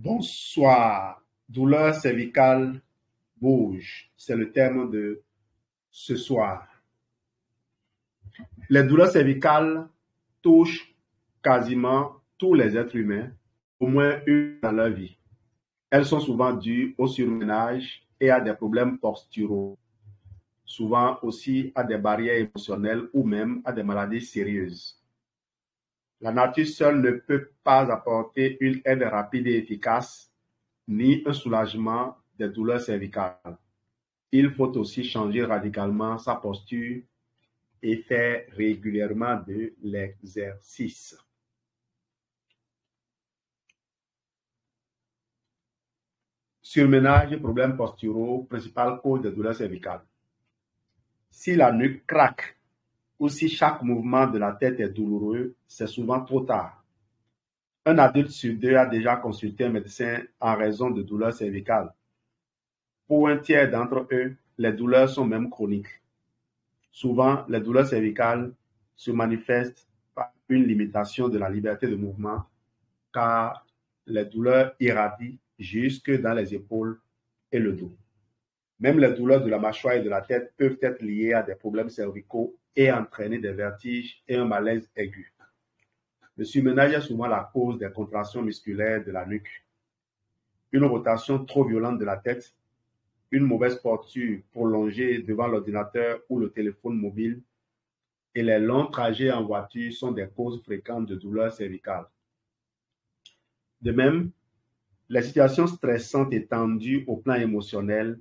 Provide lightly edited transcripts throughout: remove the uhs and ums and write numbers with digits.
Bonsoir. Douleur cervicale bouge. C'est le terme de ce soir. Les douleurs cervicales touchent quasiment tous les êtres humains, au moins une dans leur vie. Elles sont souvent dues au surménage et à des problèmes posturaux, souvent aussi à des barrières émotionnelles ou même à des maladies sérieuses. La nature seule ne peut pas apporter une aide rapide et efficace, ni un soulagement des douleurs cervicales. Il faut aussi changer radicalement sa posture et faire régulièrement de l'exercice. Surménage et problèmes posturaux, principale cause des douleurs cervicales. Si la nuque craque ou si chaque mouvement de la tête est douloureux, c'est souvent trop tard. Un adulte sur deux a déjà consulté un médecin en raison de douleurs cervicales. Pour un tiers d'entre eux, les douleurs sont même chroniques. Souvent, les douleurs cervicales se manifestent par une limitation de la liberté de mouvement, car les douleurs irradient jusque dans les épaules et le dos. Même les douleurs de la mâchoire et de la tête peuvent être liées à des problèmes cervicaux et entraîner des vertiges et un malaise aigu. Le surménage est souvent la cause des contractions musculaires de la nuque. Une rotation trop violente de la tête, une mauvaise posture prolongée devant l'ordinateur ou le téléphone mobile et les longs trajets en voiture sont des causes fréquentes de douleurs cervicales. De même, les situations stressantes et tendues au plan émotionnel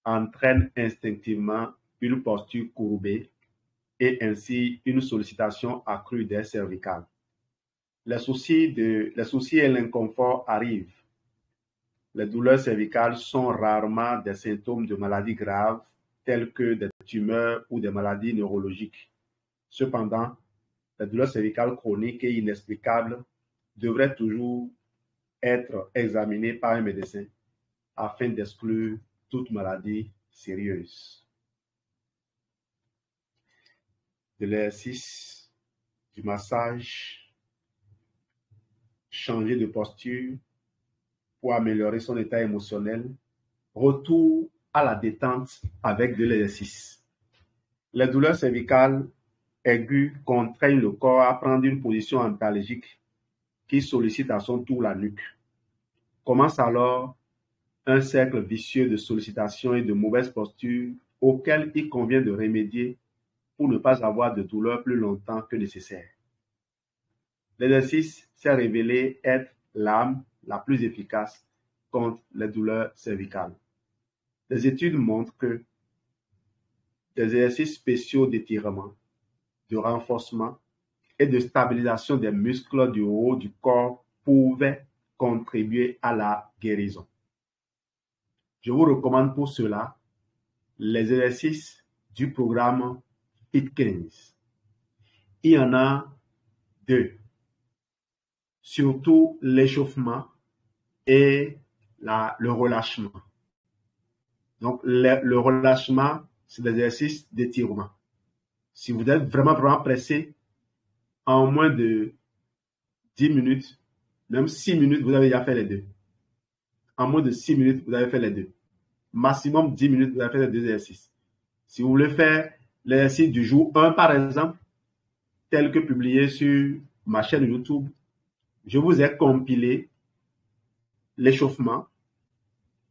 entraînent instinctivement une posture courbée et ainsi une sollicitation accrue des cervicales. Les soucis et l'inconfort arrivent. Les douleurs cervicales sont rarement des symptômes de maladies graves telles que des tumeurs ou des maladies neurologiques. Cependant, les douleurs cervicales chroniques et inexplicables devraient toujours être examinées par un médecin afin d'exclure toute maladie sérieuse. De l'exercice, du massage, changer de posture pour améliorer son état émotionnel, retour à la détente avec de l'exercice. Les douleurs cervicales aiguës contraignent le corps à prendre une position antalgique qui sollicite à son tour la nuque. Commence alors un cercle vicieux de sollicitation et de mauvaise posture auquel il convient de remédier pour ne pas avoir de douleur plus longtemps que nécessaire. L'exercice s'est révélé être l'arme la plus efficace contre les douleurs cervicales. Les études montrent que des exercices spéciaux d'étirement, de renforcement et de stabilisation des muscles du haut du corps pouvaient contribuer à la guérison. Je vous recommande pour cela les exercices du programme Fit15. Il y en a deux, surtout l'échauffement et le relâchement. Donc, le relâchement, c'est des exercices d'étirement. Si vous êtes vraiment pressé, en moins de 10 minutes, même 6 minutes, vous avez déjà fait les deux. En moins de 6 minutes, vous avez fait les deux. Maximum 10 minutes, vous avez fait les deux exercices. Si vous voulez faire l'exercice du jour 1, par exemple, tel que publié sur ma chaîne YouTube, je vous ai compilé l'échauffement,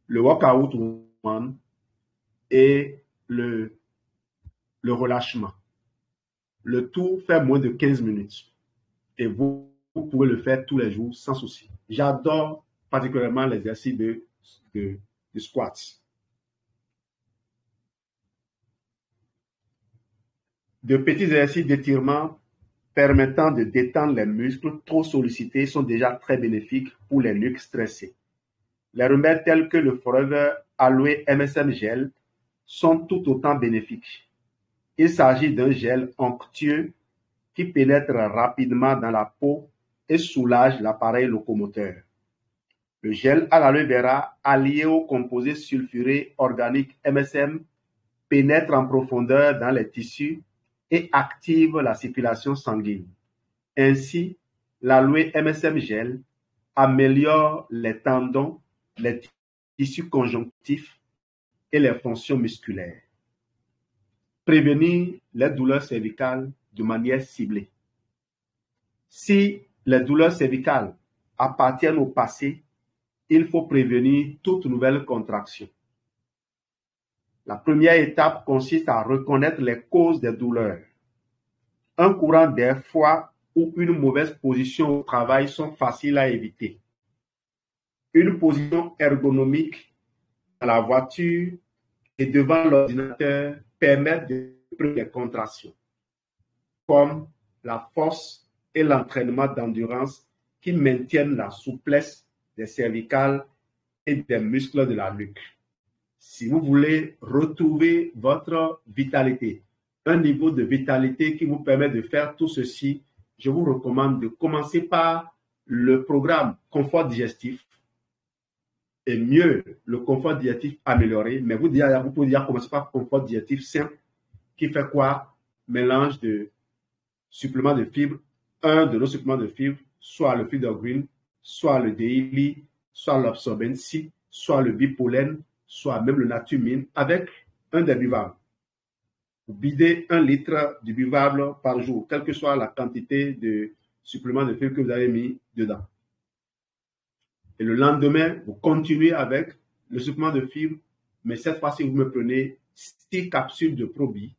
le workout one et le relâchement. Le tout fait moins de 15 minutes. Et vous pouvez le faire tous les jours sans souci. J'adore particulièrement l'exercice de squats. De petits exercices d'étirement permettant de détendre les muscles trop sollicités sont déjà très bénéfiques pour les nuques stressées. Les remèdes tels que le Forever Aloe MSM Gel sont tout autant bénéfiques. Il s'agit d'un gel onctueux qui pénètre rapidement dans la peau et soulage l'appareil locomoteur. Le gel à l'aloe vera allié au composé sulfuré organique MSM pénètre en profondeur dans les tissus et active la circulation sanguine. Ainsi, l'aloe MSM Gel améliore les tendons, les tissus conjonctifs et les fonctions musculaires. Prévenir les douleurs cervicales de manière ciblée. Si les douleurs cervicales appartiennent au passé, il faut prévenir toute nouvelle contraction. La première étape consiste à reconnaître les causes des douleurs. Un courant d'air froid ou une mauvaise position au travail sont faciles à éviter. Une position ergonomique dans la voiture et devant l'ordinateur permet de réduire les contractions, comme la force et l'entraînement d'endurance qui maintiennent la souplesse des cervicales et des muscles de la nuque. Si vous voulez retrouver votre vitalité, un niveau de vitalité qui vous permet de faire tout ceci, je vous recommande de commencer par le programme confort digestif et mieux le confort digestif amélioré. Mais vous pouvez déjà commencer par confort digestif simple qui fait quoi? Mélange de suppléments de fibres, un de nos suppléments de fibres, soit le Feeder Green, soit le Daily, soit l'Absorbent C, soit le Bipollen, soit même le Natumine, avec un des buvables. Vous bidez 1 litre du buvable par jour, quelle que soit la quantité de suppléments de fibres que vous avez mis dedans. Et le lendemain, vous continuez avec le supplément de fibres, mais cette fois-ci, vous me prenez 6 capsules de Probi.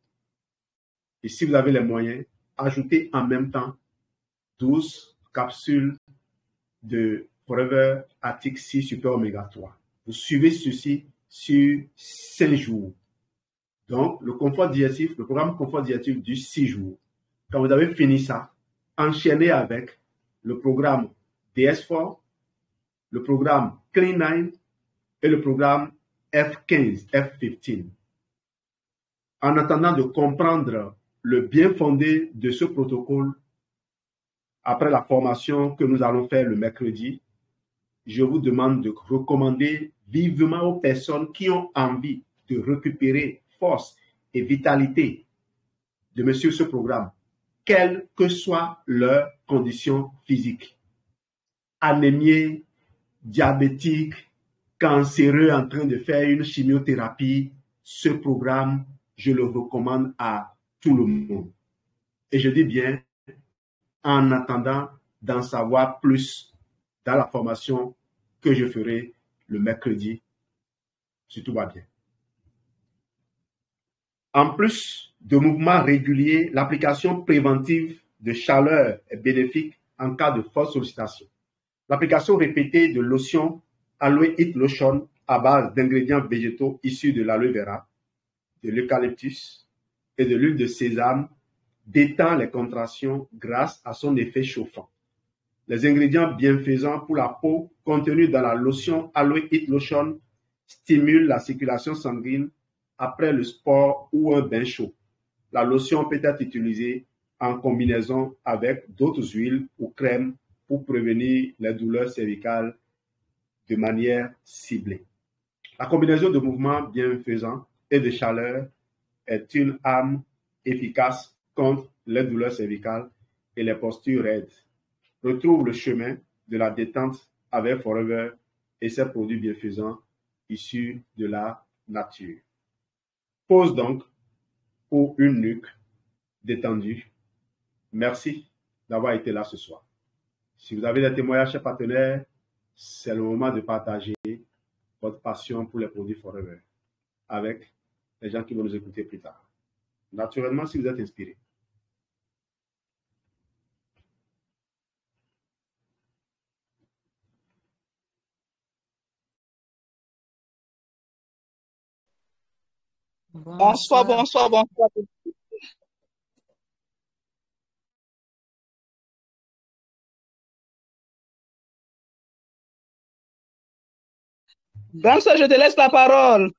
Et si vous avez les moyens, ajoutez en même temps 12 capsules de Forever Arctic Sea Super Oméga 3. Vous suivez ceci sur 5 jours. Donc, le programme confort digestif du 6 jours. Quand vous avez fini ça, enchaînez avec le programme DS4, le programme Clean 9 et le programme F15, F15. En attendant de comprendre le bien fondé de ce protocole, après la formation que nous allons faire le mercredi, je vous demande de recommander vivement aux personnes qui ont envie de récupérer force et vitalité de me suivre ce programme, quelle que soit leur condition physique. Anémie, diabétique, cancéreux en train de faire une chimiothérapie, ce programme, je le recommande à tout le monde. Et je dis bien, en attendant d'en savoir plus dans la formation que je ferai le mercredi, si tout va bien. En plus de mouvements réguliers, l'application préventive de chaleur est bénéfique en cas de forte sollicitation. L'application répétée de lotion Aloe Heat Lotion à base d'ingrédients végétaux issus de l'aloe vera, de l'eucalyptus et de l'huile de sésame détend les contractions grâce à son effet chauffant. Les ingrédients bienfaisants pour la peau contenus dans la lotion Aloe Heat Lotion stimulent la circulation sanguine après le sport ou un bain chaud. La lotion peut être utilisée en combinaison avec d'autres huiles ou crèmes pour prévenir les douleurs cervicales de manière ciblée. La combinaison de mouvements bienfaisants et de chaleur est une arme efficace contre les douleurs cervicales et les postures raides. Retrouve le chemin de la détente avec Forever et ses produits bienfaisants issus de la nature. Pose donc pour une nuque détendue. Merci d'avoir été là ce soir. Si vous avez des témoignages, chers partenaires, c'est le moment de partager votre passion pour les produits Forever avec les gens qui vont nous écouter plus tard. Naturellement, si vous êtes inspiré. Bonsoir. Bonsoir. Bonsoir, je te laisse la parole.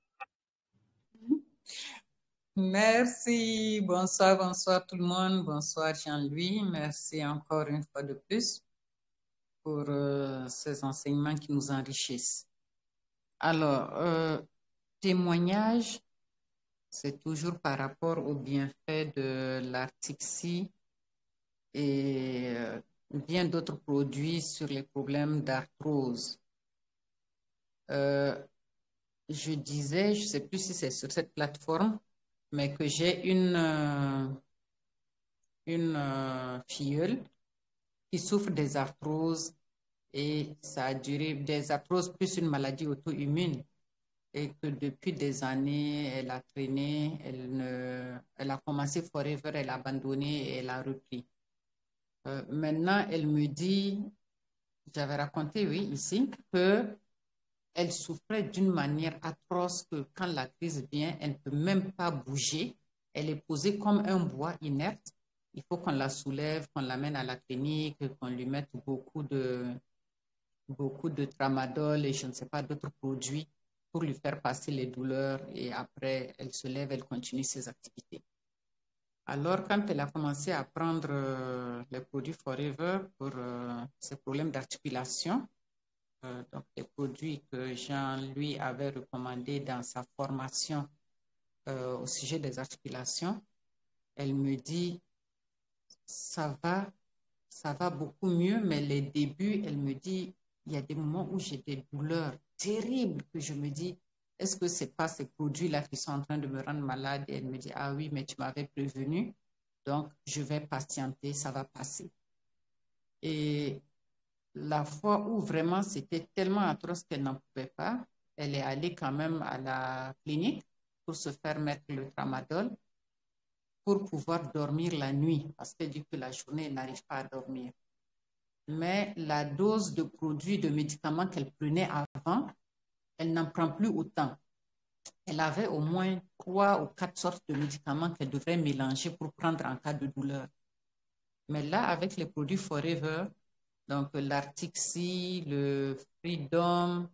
Merci, bonsoir tout le monde, bonsoir Jean-Louis, merci encore une fois de plus pour ces enseignements qui nous enrichissent. Alors, témoignage, c'est toujours par rapport aux bienfaits de l'Arctic Sea et bien d'autres produits sur les problèmes d'arthrose. Je disais, je ne sais plus si c'est sur cette plateforme, mais que j'ai une filleule qui souffre des arthroses et ça a duré, des arthroses plus une maladie auto-immune et que depuis des années, elle a traîné, elle a commencé Forever, elle a abandonné et elle a repris. Maintenant, elle me dit, j'avais raconté, oui, ici, que elle souffrait d'une manière atroce que quand la crise vient, elle ne peut même pas bouger. Elle est posée comme un bois inerte. Il faut qu'on la soulève, qu'on l'amène à la clinique, qu'on lui mette beaucoup de tramadol et je ne sais pas d'autres produits pour lui faire passer les douleurs et après elle se lève, elle continue ses activités. Alors quand elle a commencé à prendre les produits Forever pour ses problèmes d'articulation, donc les produits que Jean lui avait recommandés dans sa formation au sujet des articulations, elle me dit ça va beaucoup mieux, mais les débuts, elle me dit il y a des moments où j'ai des douleurs terribles que je me dis est-ce que c'est pas ces produits-là qui sont en train de me rendre malade? Et elle me dit ah oui, mais tu m'avais prévenu, donc je vais patienter, ça va passer. Et la fois où vraiment c'était tellement atroce qu'elle n'en pouvait pas, elle est allée quand même à la clinique pour se faire mettre le tramadol pour pouvoir dormir la nuit parce qu'elle dit que la journée, elle n'arrive pas à dormir. Mais la dose de produits, de médicaments qu'elle prenait avant, elle n'en prend plus autant. Elle avait au moins 3 ou 4 sortes de médicaments qu'elle devrait mélanger pour prendre en cas de douleur. Mais là, avec les produits Forever, donc l'Artixi, le Freedom,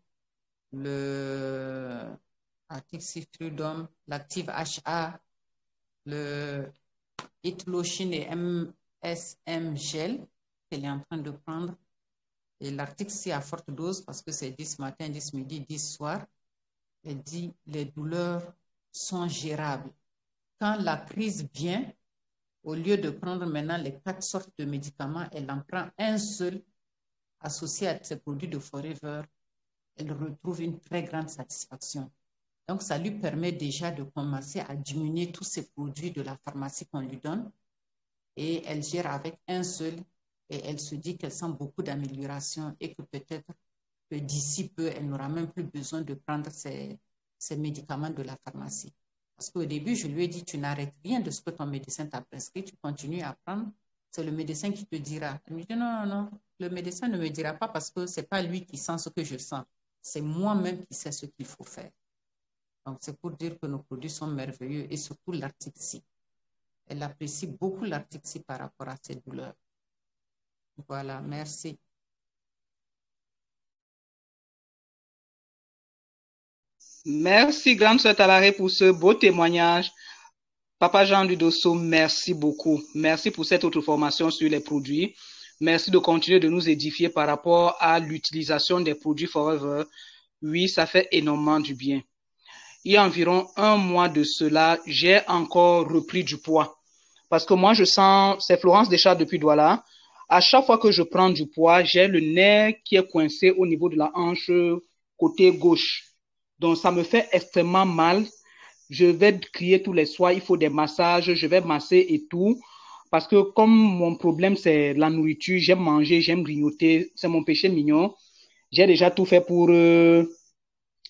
le Artixi Freedom, l'Active HA, le Itlochine et MSM Gel qu'elle est en train de prendre. Et l'Artixi à forte dose parce que c'est 10 matin, 10 midi, 10 soir. Elle dit les douleurs sont gérables. Quand la crise vient, au lieu de prendre maintenant les 4 sortes de médicaments, elle en prend un seul associé à ces produits de Forever. Elle retrouve une très grande satisfaction. Donc, ça lui permet déjà de commencer à diminuer tous ces produits de la pharmacie qu'on lui donne. Et elle gère avec un seul et elle se dit qu'elle sent beaucoup d'amélioration et que peut-être que d'ici peu, elle n'aura même plus besoin de prendre ces médicaments de la pharmacie. Parce qu'au début, je lui ai dit, tu n'arrêtes rien de ce que ton médecin t'a prescrit, tu continues à prendre. C'est le médecin qui te dira. Elle me dit, non, non, non, le médecin ne me dira pas parce que ce n'est pas lui qui sent ce que je sens. C'est moi-même qui sais ce qu'il faut faire. Donc, c'est pour dire que nos produits sont merveilleux et surtout l'Artixi. Elle apprécie beaucoup l'Artixi par rapport à ses douleurs. Voilà, merci. Merci, grande sœur Talaré, pour ce beau témoignage. Papa Jean Ludosso, merci beaucoup. Merci pour cette autre formation sur les produits. Merci de continuer de nous édifier par rapport à l'utilisation des produits Forever. Oui, ça fait énormément du bien. Il y a environ 1 mois de cela, j'ai encore repris du poids. Parce que moi, je sens, c'est Florence Deschamps depuis Douala. À chaque fois que je prends du poids, j'ai le nerf qui est coincé au niveau de la hanche côté gauche. Donc, ça me fait extrêmement mal. Je vais crier tous les soirs, il faut des massages, je vais masser et tout. Parce que comme mon problème, c'est la nourriture, j'aime manger, j'aime grignoter, c'est mon péché mignon. J'ai déjà tout fait pour,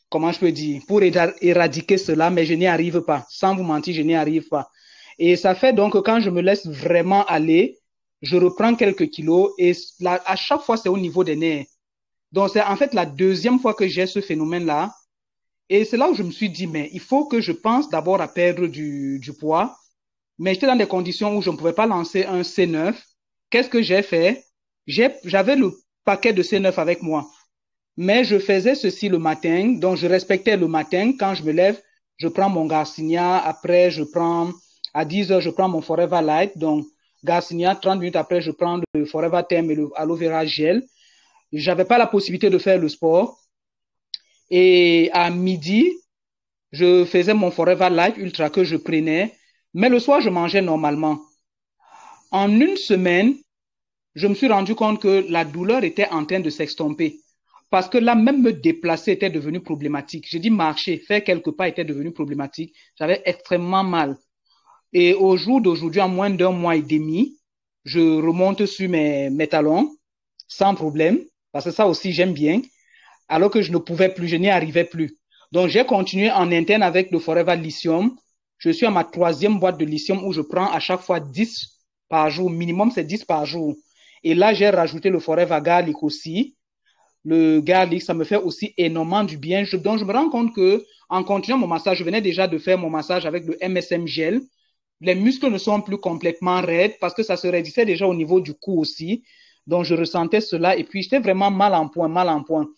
comment je peux dire, pour éradiquer cela, mais je n'y arrive pas. Sans vous mentir, je n'y arrive pas. Et ça fait donc que quand je me laisse vraiment aller, je reprends quelques kilos et là, à chaque fois, c'est au niveau des nerfs. Donc, c'est en fait la deuxième fois que j'ai ce phénomène-là. Et c'est là où je me suis dit, mais il faut que je pense d'abord à perdre du poids. Mais j'étais dans des conditions où je ne pouvais pas lancer un C9. Qu'est-ce que j'ai fait? J'avais le paquet de C9 avec moi. Mais je faisais ceci le matin. Donc, je respectais le matin. Quand je me lève, je prends mon Garcinia. Après, à 10 heures, je prends mon Forever Light. Donc, Garcinia, 30 minutes après, je prends le Forever Therm et le Aloe Vera Gel. J'avais pas la possibilité de faire le sport. Et à midi, je faisais mon Forever Life Ultra que je prenais. Mais le soir, je mangeais normalement. En une semaine, je me suis rendu compte que la douleur était en train de s'estomper. Parce que là, même me déplacer était devenu problématique. J'ai dit marcher, faire quelques pas était devenu problématique. J'avais extrêmement mal. Et au jour d'aujourd'hui, en moins d'un mois et demi, je remonte sur mes talons sans problème. Parce que ça aussi, j'aime bien. Alors que je ne pouvais plus, je n'y arrivais plus. Donc, j'ai continué en interne avec le Forever Lithium. Je suis à ma 3e boîte de lithium où je prends à chaque fois 10 par jour. Minimum, c'est 10 par jour. Et là, j'ai rajouté le Forever Garlic aussi. Le garlic, ça me fait aussi énormément du bien. Donc, je me rends compte que en continuant mon massage, je venais déjà de faire mon massage avec le MSM Gel. Les muscles ne sont plus complètement raides parce que ça se raidissait déjà au niveau du cou aussi. Donc, je ressentais cela et puis j'étais vraiment mal en point, mal en point.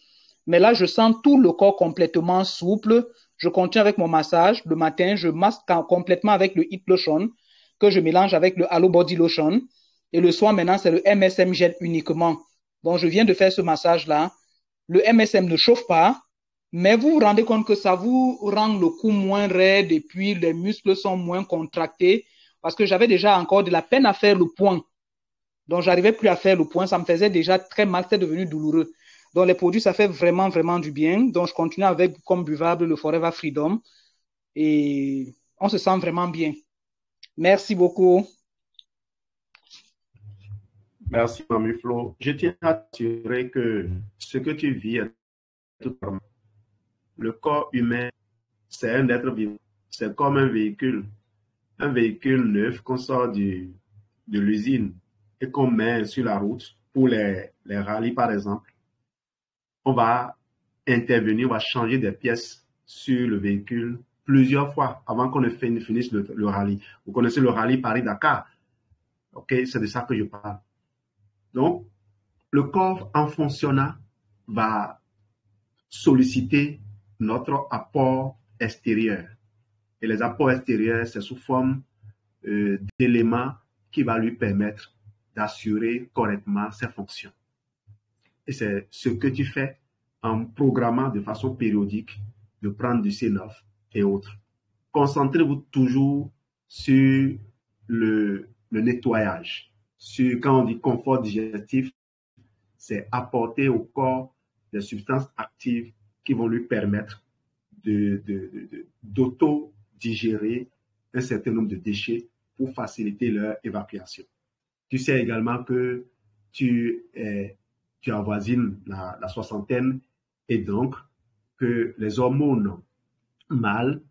Mais là, je sens tout le corps complètement souple. Je continue avec mon massage. Le matin, je masque complètement avec le Heat Lotion que je mélange avec le Halo Body Lotion. Et le soir, maintenant, c'est le MSM Gel uniquement. Donc, je viens de faire ce massage-là. Le MSM ne chauffe pas, mais vous vous rendez compte que ça vous rend le cou moins raide et puis les muscles sont moins contractés parce que j'avais déjà encore de la peine à faire le point. Donc, j'arrivais plus à faire le point. Ça me faisait déjà très mal. C'était devenu douloureux. Donc, les produits, ça fait vraiment, vraiment du bien. Donc, je continue avec comme buvable le Forever Freedom et on se sent vraiment bien. Merci beaucoup. Merci, Mamie Flo. Je tiens à t'assurer que ce que tu vis est tout normal. Le corps humain, c'est un être vivant. C'est comme un véhicule. Un véhicule neuf qu'on sort de l'usine et qu'on met sur la route pour les rallyes, par exemple. On va intervenir, on va changer des pièces sur le véhicule plusieurs fois avant qu'on ne finisse le rallye. Vous connaissez le rallye Paris-Dakar. Ok, c'est de ça que je parle. Donc, le corps en fonctionnant va solliciter notre apport extérieur. Et les apports extérieurs, c'est sous forme d'éléments qui va lui permettre d'assurer correctement ses fonctions. Et c'est ce que tu fais en programmant de façon périodique de prendre du C9 et autres. Concentrez-vous toujours sur le nettoyage. Quand on dit confort digestif, c'est apporter au corps des substances actives qui vont lui permettre d'auto-digérer un certain nombre de déchets pour faciliter leur évacuation. Tu sais également que tu avoisines la soixantaine et donc que les hormones mâles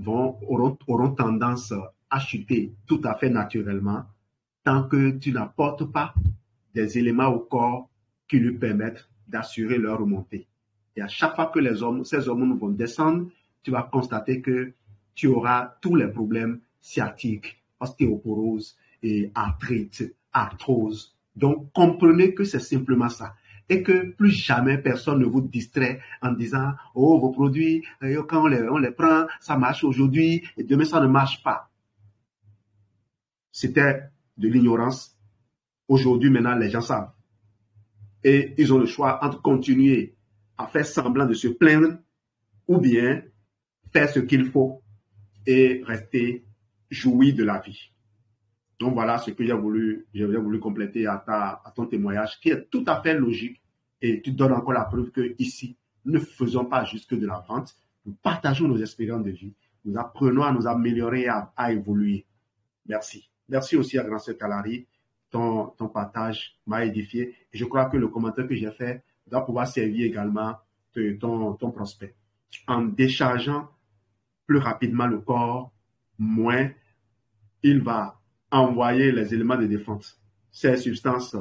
auront tendance à chuter tout à fait naturellement tant que tu n'apportes pas des éléments au corps qui lui permettent d'assurer leur remontée. Et à chaque fois que ces hormones vont descendre, tu vas constater que tu auras tous les problèmes sciatiques, ostéoporose et arthrite, arthrose. Donc, comprenez que c'est simplement ça. Et que plus jamais personne ne vous distrait en disant « Oh, vos produits, quand on les prend, ça marche aujourd'hui et demain, ça ne marche pas. » C'était de l'ignorance. Aujourd'hui, maintenant, les gens savent. Et ils ont le choix entre continuer à faire semblant de se plaindre ou bien faire ce qu'il faut et rester jouir de la vie. Donc voilà ce que j'ai voulu compléter à ton témoignage qui est tout à fait logique et tu donnes encore la preuve que ici, nous ne faisons pas juste de la vente, nous partageons nos expériences de vie, nous apprenons à nous améliorer, à évoluer. Merci. Merci aussi à Grand Sœur Kalari. Ton partage m'a édifié et je crois que le commentaire que j'ai fait doit pouvoir servir également ton prospect. En déchargeant plus rapidement le corps, moins il va envoyer les éléments de défense, ces substances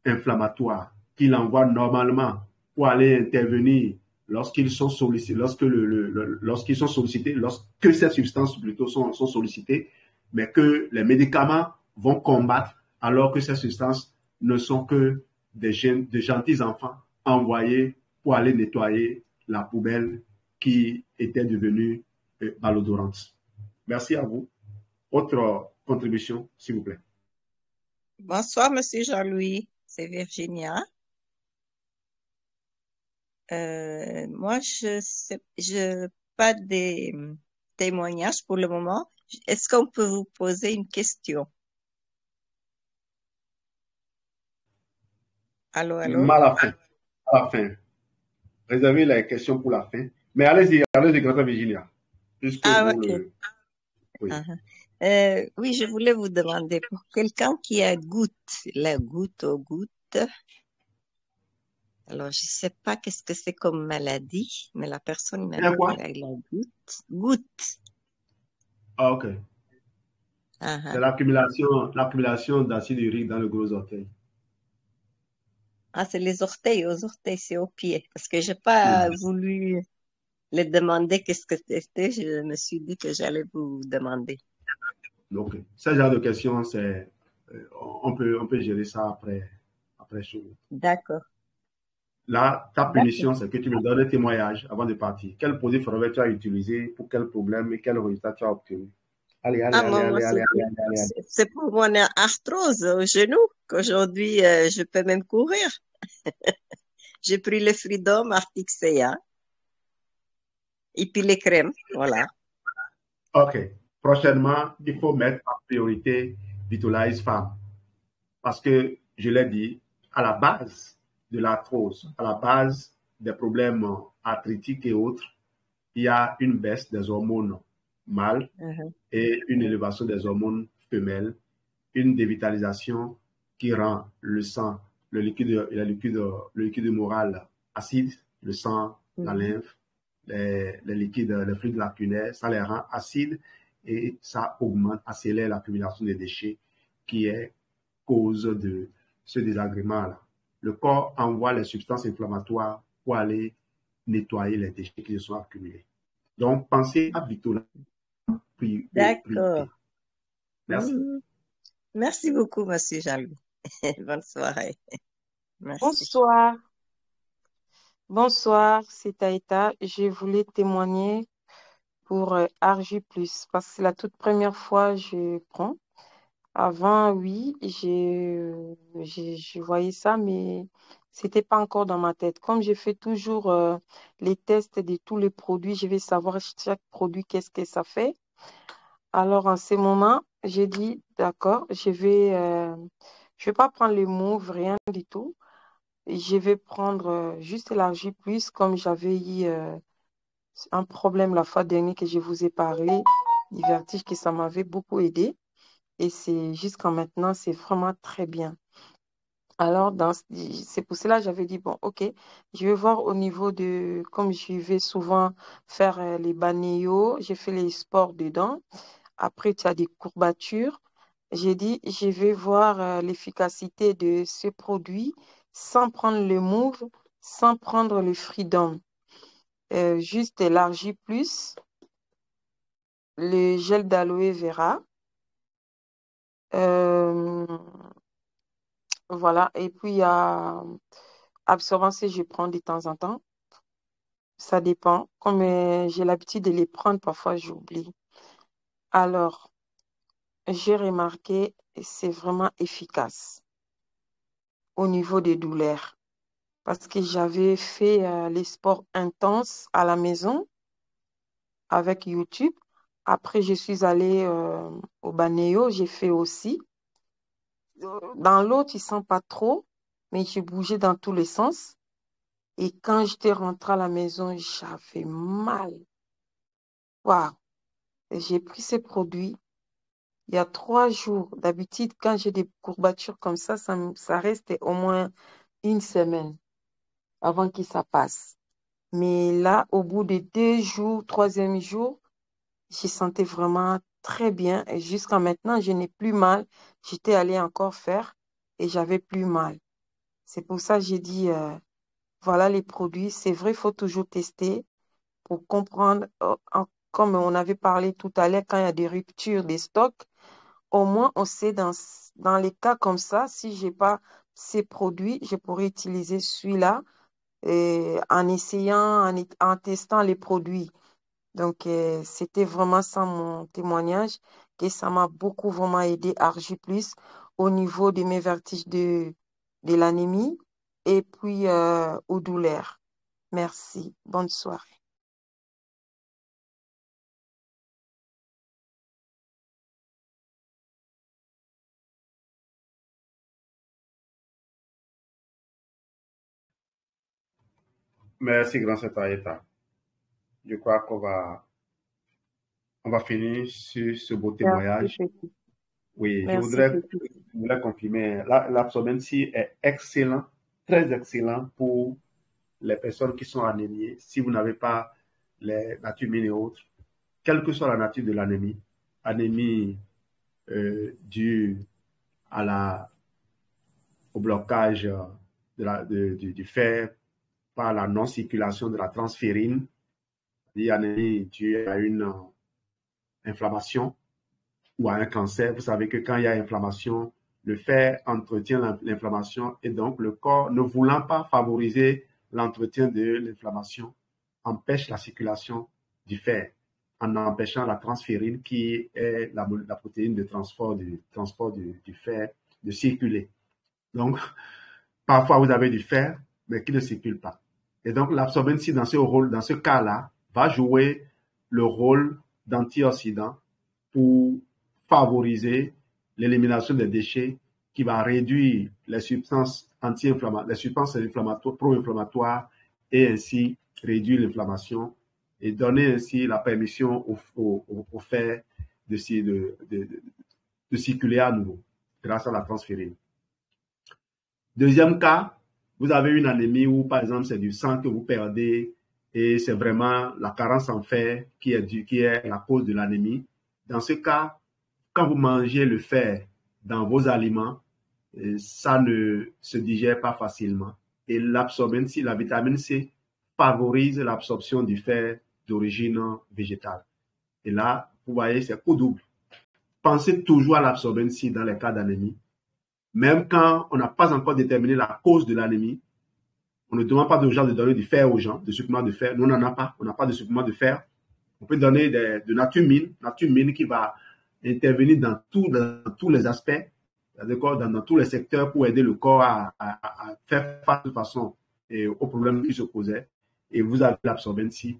inflammatoires qu'il envoie normalement pour aller intervenir lorsqu'ils sont sollicités, lorsque ces substances plutôt sont sollicitées, mais que les médicaments vont combattre alors que ces substances ne sont que de gentils enfants envoyés pour aller nettoyer la poubelle qui était devenue malodorante. Merci à vous. Autre contribution, s'il vous plaît. Bonsoir, Monsieur Jean-Louis. C'est Virginia. Moi, je pas des témoignages pour le moment. Est-ce qu'on peut vous poser une question? Allô, allô? Mais à la fin. À la fin. Réservez les questions pour la fin. Mais allez-y, Grande Virginia. Puisque Ah, vous ok. le. Oui. Oui, je voulais vous demander, pour quelqu'un qui a la goutte aux gouttes, alors je sais pas qu'est-ce que c'est comme maladie, mais la personne m'a Il y a dit quoi? qu'elle a la goutte. Ah, ok. Ah, C'est ah. l'accumulation d'acide urique dans le gros orteil. Ah, c'est les orteils, aux orteils, c'est aux pieds. Parce que j'ai pas Mhm. voulu les demander qu'est-ce que c'était. Je me suis dit que j'allais vous demander. Donc, ce genre de questions, on peut gérer ça après chaud. D'accord, Là, ta d'accord. punition, c'est que tu me donnes un témoignage avant de partir. Quel produit forfait tu as utilisé, pour quel problème et quel résultat tu as obtenu? Allez, allez, Ah, allez, moi, allez, allez, allez, allez, allez, allez. c'est pour mon arthrose au genou qu'aujourd'hui, je peux même courir. J'ai pris le Freedom Artixia et puis les crèmes, voilà. OK. Prochainement, il faut mettre en priorité Vitalize Farm. Parce que, je l'ai dit, à la base de l'arthrose, à la base des problèmes arthritiques et autres, il y a une baisse des hormones mâles Mhm, et une élévation des hormones femelles, une dévitalisation qui rend le sang, le liquide moral acide, le sang, la mhm. lymphe, les liquides, les fluides lacunaires, ça les rend acides et ça augmente, accélère l'accumulation des déchets qui est cause de ce désagrément-là. Le corps envoie les substances inflammatoires pour aller nettoyer les déchets qui se sont accumulés. Donc, pensez à Vitola priorité. D'accord. Merci. Mhm. Merci beaucoup, Monsieur Jean-Louis. Bonne soirée. Merci. Bonsoir, bonsoir, c'est Taïta. Je voulais témoigner pour Argy Plus parce que c'est la toute première fois que je prends. Avant, oui, je voyais ça, mais c'était pas encore dans ma tête. Comme je fais toujours les tests de tous les produits, je vais savoir chaque produit qu'est-ce que ça fait. Alors, en ce moment, j'ai dit, d'accord, je vais pas prendre les Move, rien du tout. Je vais prendre juste élargi plus comme j'avais eu un problème la fois dernière que je vous ai parlé, du vertige que ça m'avait beaucoup aidé. Et c'est jusqu'à maintenant, c'est vraiment très bien. Alors, c'est pour cela que j'avais dit, bon, ok, je vais voir au niveau de, comme je vais souvent faire les banéos, j'ai fait les sports dedans. Après, tu as des courbatures. J'ai dit, je vais voir l'efficacité de ce produit sans prendre le Move, sans prendre le Freedom. Juste élargi plus, le gel d'aloe vera. euh, voilà. Et puis, il y a absorbance, je prends de temps en temps. Ça dépend. Comme j'ai l'habitude de les prendre, parfois j'oublie. Alors, j'ai remarqué, c'est vraiment efficace au niveau des douleurs. Parce que j'avais fait les sports intenses à la maison avec YouTube. Après, je suis allée au Banéo, j'ai fait aussi. Dans l'eau, tu sens pas trop, mais j'ai bougé dans tous les sens. Et quand j'étais rentrée à la maison, j'avais mal. Waouh! Et j'ai pris ces produits il y a 3 jours. D'habitude, quand j'ai des courbatures comme ça reste au moins une semaine avant que ça passe. Mais là, au bout de 2 jours, troisième jour, je sentais vraiment très bien. Et jusqu'à maintenant, je n'ai plus mal. J'étais allée encore faire et j'avais plus mal. C'est pour ça que j'ai dit, voilà les produits. C'est vrai, il faut toujours tester pour comprendre. Comme on avait parlé tout à l'heure, quand il y a des ruptures des stocks, au moins on sait dans les cas comme ça, si j'ai pas ces produits, je pourrais utiliser celui-là en essayant, en testant les produits. Donc, c'était vraiment ça mon témoignage, que ça m'a beaucoup vraiment aidé à Argy Plus au niveau de mes vertiges de l'anémie et puis aux douleurs. Merci. Bonne soirée. Merci, grand sœur Taïta. Je crois qu'on va finir sur ce beau Merci, témoignage. petit. Oui, je Merci, voudrais petit. confirmer. L'absorbance est excellent, très excellent pour les personnes qui sont anémiées. Si vous n'avez pas les natumines et autres, quelle que soit la nature de l'anémie, anémie due au blocage du fer par la non-circulation de la transférine, anémie due à une inflammation ou à un cancer. Vous savez que quand il y a inflammation, le fer entretient l'inflammation et donc le corps, ne voulant pas favoriser l'entretien de l'inflammation, empêche la circulation du fer en empêchant la transférine qui est la protéine de transport du fer de circuler. Donc, parfois vous avez du fer, mais qui ne circule pas. Et donc, l'absorbance, dans ce cas-là, va jouer le rôle d'antioxydant pour favoriser l'élimination des déchets qui va réduire les substances anti-inflammatoires, les substances pro-inflammatoires et ainsi réduire l'inflammation et donner ainsi la permission au fer de circuler à nouveau grâce à la transférine. Deuxième cas, vous avez une anémie où, par exemple, c'est du sang que vous perdez et c'est vraiment la carence en fer qui est la cause de l'anémie. Dans ce cas, quand vous mangez le fer dans vos aliments, ça ne se digère pas facilement. Et l'absorbance, la vitamine C, favorise l'absorption du fer d'origine végétale. Et là, vous voyez, c'est coup double. Pensez toujours à l'absorbance dans les cas d'anémie. Même quand on n'a pas encore déterminé la cause de l'anémie, on ne demande pas aux gens de donner du fer aux gens, de suppléments de fer. Nous, on n'en a pas. On n'a pas de supplément de fer. On peut donner de nature-mine qui va intervenir dans tous les aspects, dans tous les secteurs pour aider le corps à faire face de façon aux problèmes qui se posaient. Et vous avez l'absorbance qui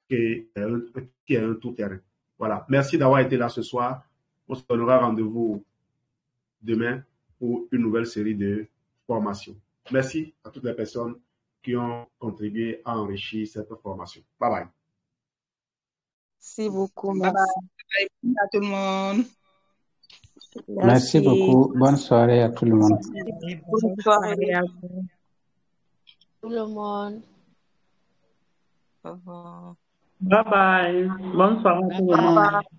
est un tout-terrain. Voilà. Merci d'avoir été là ce soir. On se donnera rendez-vous demain pour une nouvelle série de formations. Merci à toutes les personnes qui ont contribué à enrichir cette formation. Bye bye. Merci beaucoup. Bye Merci. bye à tout le monde. Merci beaucoup. Bonne soirée à tout le monde. Bonne soirée à vous. Tout le monde. Au revoir. Bye bye. Bonne soirée à tout le monde. Bye bye.